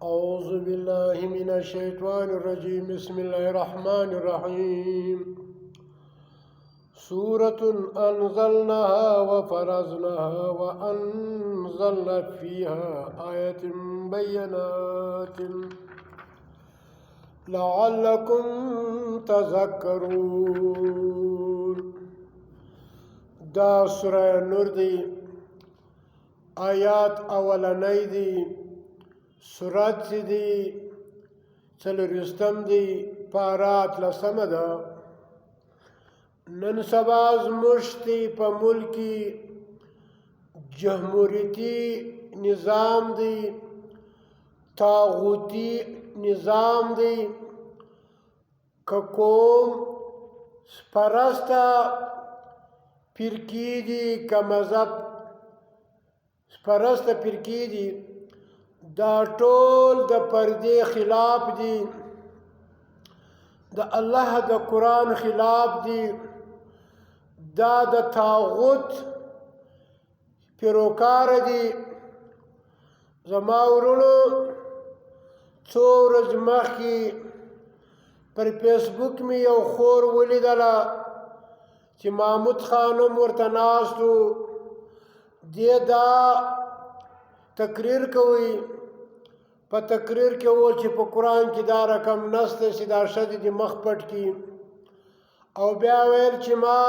أعوذ بالله من الشيطان الرجيم بسم الله الرحمن الرحيم سورة أنزلناها وفرزناها وأنزلنا فيها آيات بينات لعلكم تذكرون. دا سورة نور دی آیات اولنی دی سورت چې دی څلورویشتم دی پاره اتلسم ده. نن سبا زموږ په ملک کې جمهوریتي نظام دی، طاغوتی نظام دی، که قوم پرسته فرقې دي، که مذهب پرسته فرقې دي، دا ټول د پردې خلاف دي، د الله د قرآن خلاف دي، دا د طاغوت پیروکار دي. زما ورونو څو ورځې مخکې پر فیسبوک مې یو خور ولیدله چې محمود خانم ورته ناست و، دی دا تقریر کوي، په تقریر کې وویل چې په قرآن کې دا رقم نشته چې دا ښځې دې مخ پټ کړي، او بیا ویل چې ما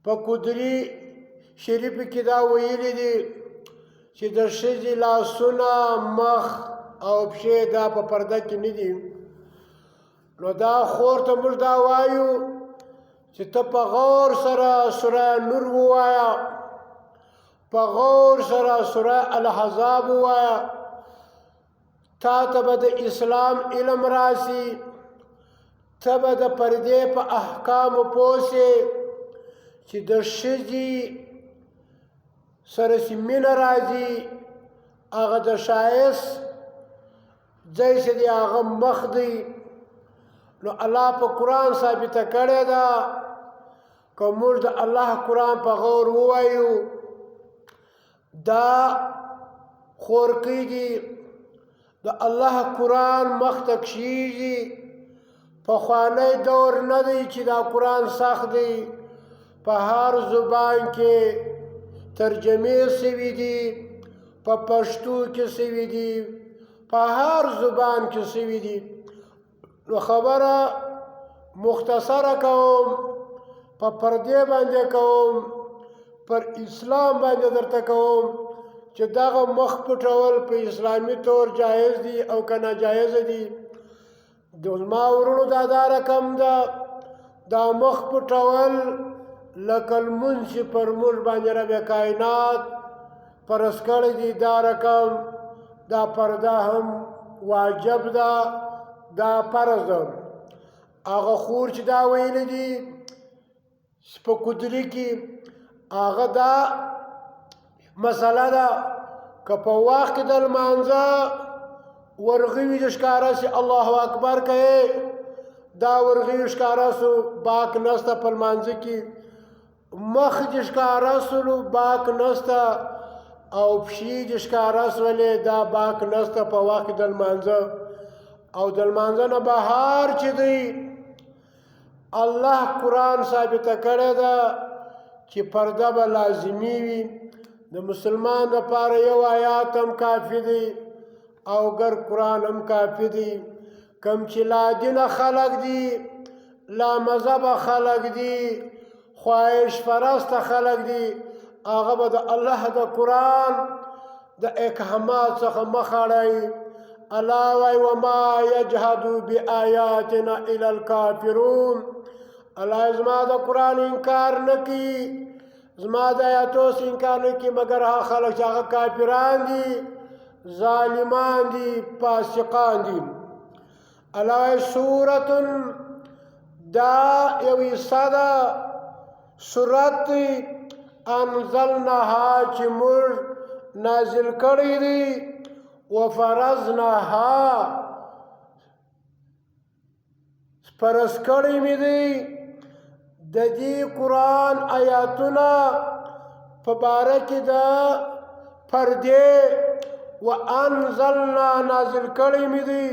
په قدري شریف کې دا ویلي دي چې د ښځې لاسونه، مخ او پښې دا په پرده کې نه دي. نو دا خور ته موږ دا وایو چې ته په غور سره سوره نور ووایه، په غور سره سوره الاحزاب ووایه، تا ته به د اسلام علم راسي، ته به د پردې په احکامو پوه سې چې د ښځې سره چې مینه راځي، هغه د ښایست ځای چې دی هغه مخ دی. نو الله په قرآن ثابته کړې ده، که موږ د الله قرآن په غور ووایو دا خور کېږي، د الله قرآن مخ ته کښېږي. پخوانی دور نه دی چې دا قرآن سخت دی، په هر زبان کې ترجمې سوي دي، په پښتو کې سوي دي، په هر زبان کې سوي دي. نو خبره مختصره کوم، په پردې باندې کوم، پر اسلام باندې درته کوم چې دغه مخ پټول په اسلامي طور جایز دي او که ناجایز دي. د زما ورونو دا رقم ده، دا مخ پټول لکه لمونځ چې پر موږ باندې رب کائنات فرض کړی دي، دا رقم دا پرده هم واجب ده، دا فرض ده. هغه خور چې دا ویلی دي په قدري کې، هغه دا مسله ده که په وخت کې د لمانځه ورغوي د ښکاره سي الله اکبر کوي، دا ورغوي ښکاره سو باک نسته، په لمانځه کې مخ دې ښکاره سولو باک نسته، او پښې دې ښکاره سولې دا باک نسته په وخت کې د لمانځه. او د لمانځه نه بهر چې دی الله قرآن ثابته کړې ده چې پرده به لازمي وي. د مسلمان لپاره یو آیات هم کافي دی او ګر قرآن هم کافي دی. کم چې لا دینه خلق دي، لا مذهبه خلق دي، خواهش پرسته خلق دي، هغه به د الله د قرآن د احکامات څخه مخ اړوي. الله وایي وما یجحد بآیاتنا الا الکافرون. الله زما د قرآن انکار نه کوي، زما د آیاتو انکار نه کوي مګر هغه خلک چې هغه کافران دي، ظالمان دي، فاسقان دي. الله وایي سورة دا یو حصه ده سورت انزلناها چې موږ نازل کړی دی، وفرزناها فرض کړی مې دی. د دې قرآن آیاتونه په باره کې د پردې وانزلنا نازل کړی مې دی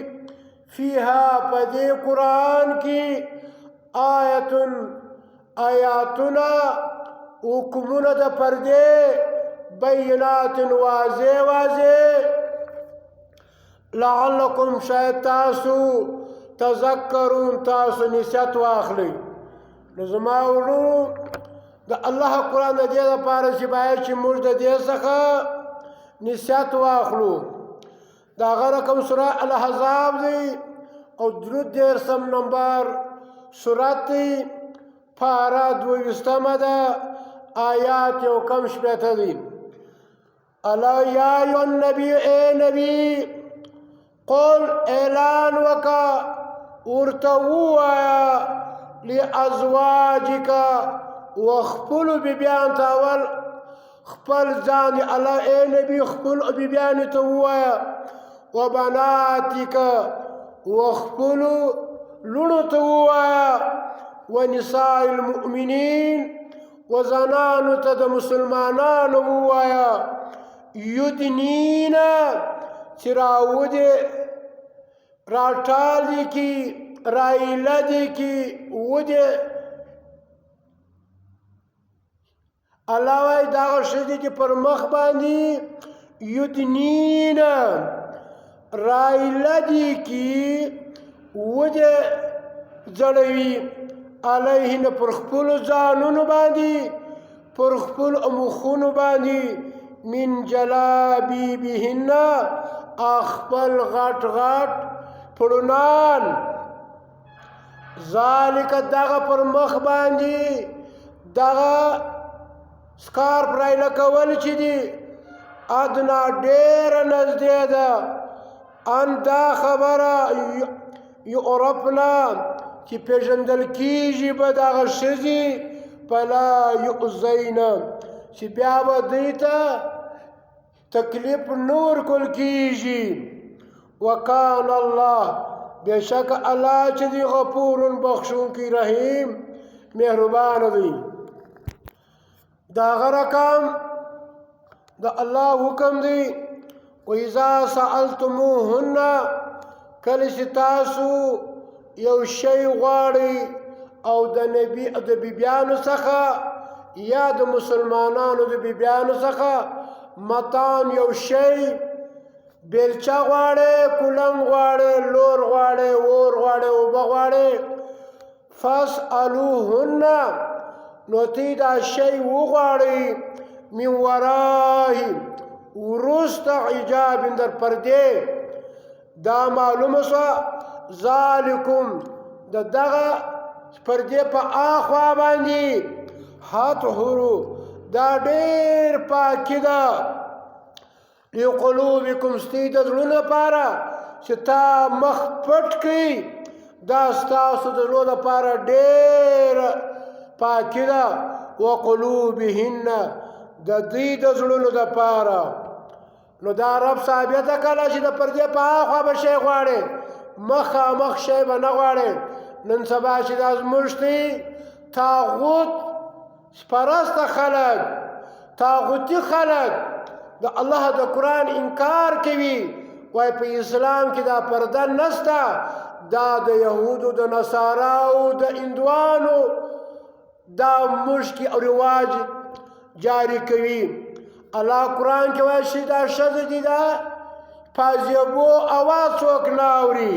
فیها په دې قرآن کې آیاتنا حکمونه د پردې بینات واضح واضح لعلکم شاید تاسو تذکرون تاسو نصیحت واخلئ. نو زما ورونو د الله قرآن د دې لپاره چې باید چې موږ د دې څخه نصیحت واخلو. د هغه رقم سوره الاحزاب دی او 13 نمبر سورت دی پاره 22 ده آیات یو کم شپېته دي. الا یا ایها النبی اے نبی قل اعلان وکا ورته ووایه لازواجک وخپلو بیبیانو ته اول خپل ځان الله اے نبی خپل بیبیانو ته ووایه وبناتک وخپلو لونو ته ووایه ونساء المؤمنین وزنانو ته د مسلمانانو ووایه یدنینا چې راودې راټالې کې رایلدې کې ودې الله وایي دغه ښځې چې پر مخ باندې یدنینا رایلدې کې ودې ځړوي علیهن پر خپلو ځانونو باندې پر خپلو مخونو باندې من جلابیبهن خپل غټ غټ پړونان ذالک دغه پر مخ باندې دغه سکارپ رایله کول چې دي ادنا ډېره نږدې ده ان دا خبره یعرفنا چې پیژندل کیږي به دغه ښځې فلا یؤذین چې بیا به دوی ته تکلیف نه ورکول کیږي. وکان الله بېشک الله چې دی غفور بخښونکی رحیم مهربانه دی. د هغه رقم د الله حکم دی واذا سألتموهن کله چې تاسو یو شی غواړئ او د نبی د بیبیانو څخه یا د مسلمانانو د بیبیانو څخه متان یو شی بیلچه غواړئ کولنګ غواړئ لور غواړئ اور غواړئ اوبه غواړئ فاسألوهن نو تی دا شی وغواړئ من وراه وروسته حجاب در پردې دا معلومه شوه ذالکم د دغه پردې په اخوا باندې هطهرو دا ډېر پاکي ده لقلوبکم ستی د زړونو لپاره چې تا مخ پټ کړي دا ستاسو د زړونو لپاره ډېره پاکي ده وقلوبهن د دوی د زړونو لپاره. نو دا رب ثابته کړه چې د پردې په اخوا به شی غواړې مخامخ شی به نه غواړې. نن سبا چې دا زموږ دی طاغوت پرسته خلک طاغوتي خلک د الله د قرآن انکار کوي وایي په اسلام کې دا پرده نشته دا د یهودو د نصاراو د هندوانو دا مشکي او رواج جاری کوي. الله قرآن کې وایي چې دا ښځه دي دا پازیبو اواز څوک نه اوري.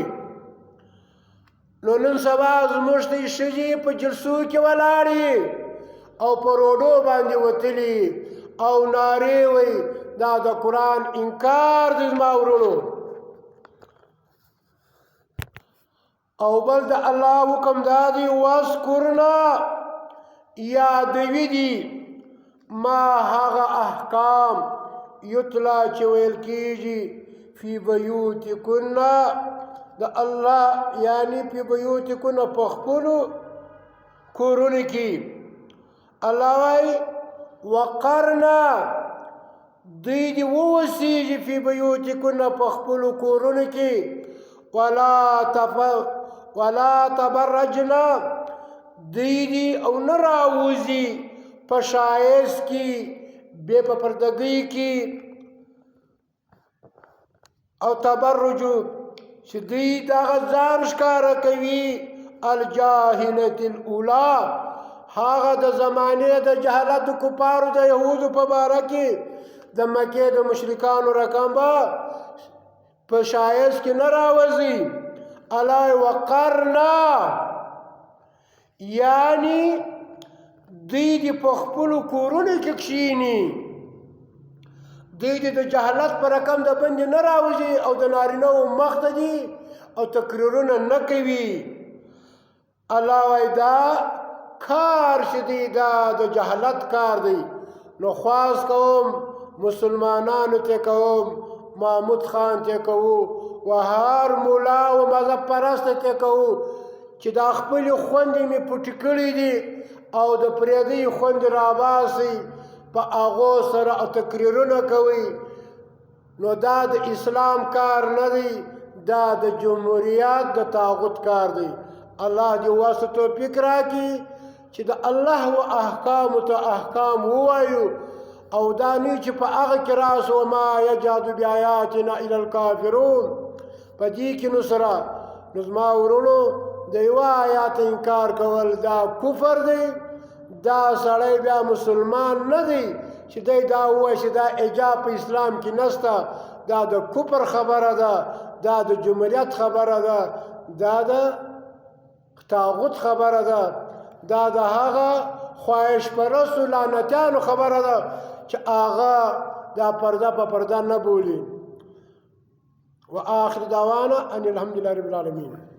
نو نن سبا زموږ د ښځې په جلسو کې ولاړې او په روډو باندې وتلي او نارې وایي دا د قرآن انکار دی زما ورونو. او بل د الله حکم دا دی واذکرنا یادوي دي ما هغه احکام یتلا چې ویل کیږي فی بیوتکن د الله یعنی فی بیوتکن په خپلو کورونو کې. الله وایي وقرنا دوی دې ووسیږي فی بیوتکن په خپلو کورونو کې ولا تبرجنا دوی دې او نه راوځي په ښایست کې بې په پردګۍ کې او تبرج چې دوی دغه ځان ښکاره کوي الجاهلة الاولى هغه د زمانې د جهالت کفارو د یهودو په باره کې د مکې د مشرکانو رقم به په شایست کې نه راوځي الا وقرنا یعنی دوی د په خپلو کورونو کې کښیني دوی د جهالت په رقم د بندې نه راوځي او د نارینهو مخ ته دي او تقریرونه نه کوي الله وایي دا کار چې دی دا د جهالت کار دی نو خواست کوم مسلمانانو ته کوم محمود خان ته کوو و هر مولا و مذهب پرست ته کوو چې دا خپلې خوندې مې پټې کړې دي او د پردۍ خوندې راباسئ په هغو سره تقریرونه کوي نو دا د اسلام کار نه دی دا د جمهوریت د طاغوت کار دی الله دې واسطه توفیق راکړي چې د الله و احکامو ته احکام ووایو او دا نه چې په هغه کې راسو وما یجحد بآیاتنا الا الکافرون په دې کې نو سره نو زما ورونو د یوه آیات انکار کول دا کفر دی دا سړی بیا مسلمان نه دی چې دی دا ووایي چې دا ایجاب په اسلام کې نسته دا د کفر خبره ده دا د جمهوریت خبره ده دا د طاغوت خبره ده دا د هغه خواهش پرستو لعنتیانو خبره ده چې هغه دا پرده په پرده نه بولي و آخر دعوانا ان الحمد لله رب العالمین